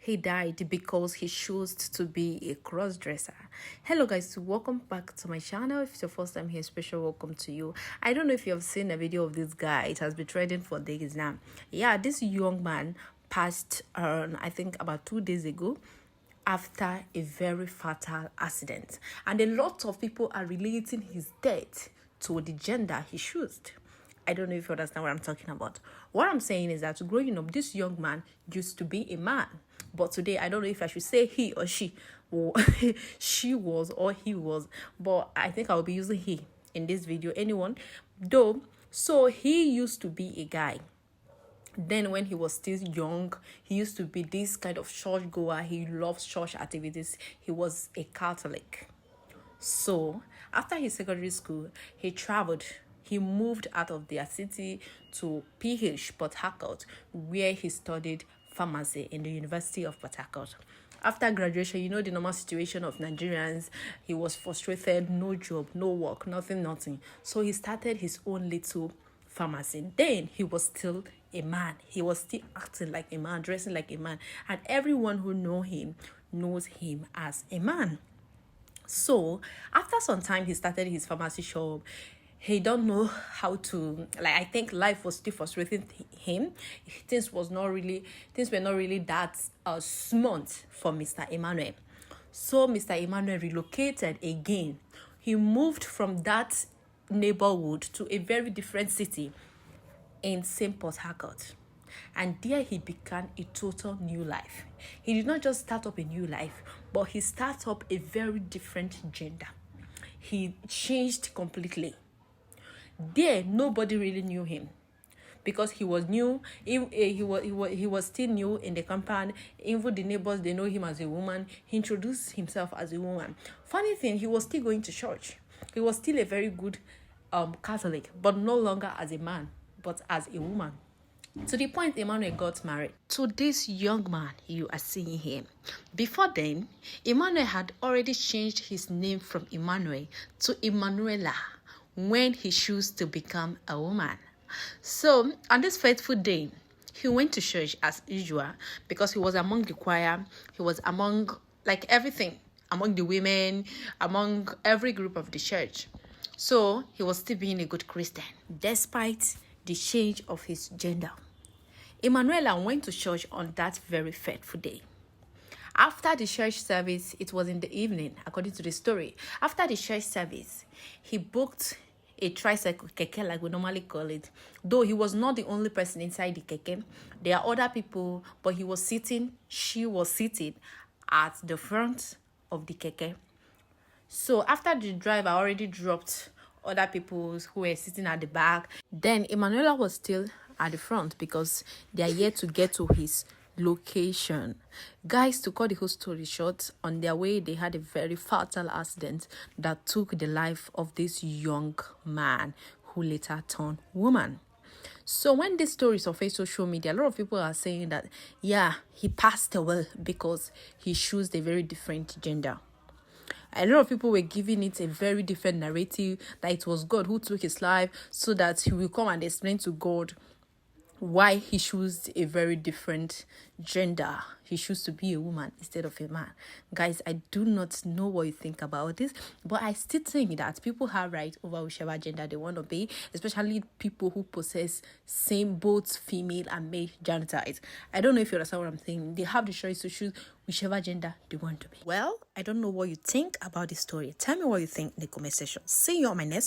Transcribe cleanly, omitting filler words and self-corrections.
He died because he chose to be a cross-dresser. Hello guys, welcome back to my channel. If it's your first time here, special welcome to you. I don't know if you have seen a video of this guy. It has been trending for days now. Yeah, this young man passed on, I think about 2 days ago, after a very fatal accident, and a lot of people are relating his death to the gender he chose. I don't know if you understand what I'm talking about. What I'm saying is that growing up, this young man used to be a man, but today I don't know if I should say he or she, or she was or he was, but I think I'll be using he in this video. Anyone though. So he used to be a guy. Then when he was still young, he used to be this kind of church goer. He loves church activities. He was a Catholic. So after his secondary school, he traveled. He moved out of their city to Port Harcourt, where he studied pharmacy in the University of Port Harcourt. After graduation, you know the normal situation of Nigerians. He was frustrated, no job, no work, nothing. So he started his own little pharmacy. Then he was still a man. He was still acting like a man, dressing like a man, and everyone who knows him as a man. So after some time, he started his pharmacy shop. He don't know how to, I think life was still frustrating him. Things were not really that smooth for Mr. Emmanuel. So Mr. Emmanuel relocated again. He moved from that neighborhood to a very different city in Port Harcourt. And there he began a total new life. He did not just start up a new life, but he started up a very different gender. He changed completely. There, nobody really knew him because he was new. He was still new in the compound. Even the neighbors, they know him as a woman. He introduced himself as a woman. Funny thing, he was still going to church. He was still a very good Catholic, but no longer as a man, but as a woman. To the point Emmanuel got married to this young man you are seeing here. Before then, Emmanuel had already changed his name from Emmanuel to Emanuela when he chose to become a woman. So on this fateful day, he went to church as usual because he was among the choir. He was among everything, among the women, among every group of the church. So he was still being a good Christian despite the change of his gender. Emanuela went to church on that very fateful day. After the church service, it was in the evening, according to the story. After the church service, he booked a tricycle, keke, like we normally call it. Though he was not the only person inside the keke. There are other people, but she was seated at the front of the keke. So after the driver already dropped other people who were sitting at the back, then Emanuela was still at the front because they are yet to get to his location. Guys, to cut the whole story short, on their way they had a very fatal accident that took the life of this young man who later turned woman. So when this story is on social media, a lot of people are saying that he passed away because he chose a very different gender. A lot of people were giving it a very different narrative, that it was God who took his life so that he will come and explain to God why he chose a very different gender. He chose to be a woman instead of a man. Guys, I do not know what you think about this, but I still think that people have right over whichever gender they want to be, especially people who possess both female and male genitals. I don't know if you understand what I'm saying. They have the choice to choose whichever gender they want to be. Well, I don't know what you think about this story. Tell me what you think in the comment section. See you on my next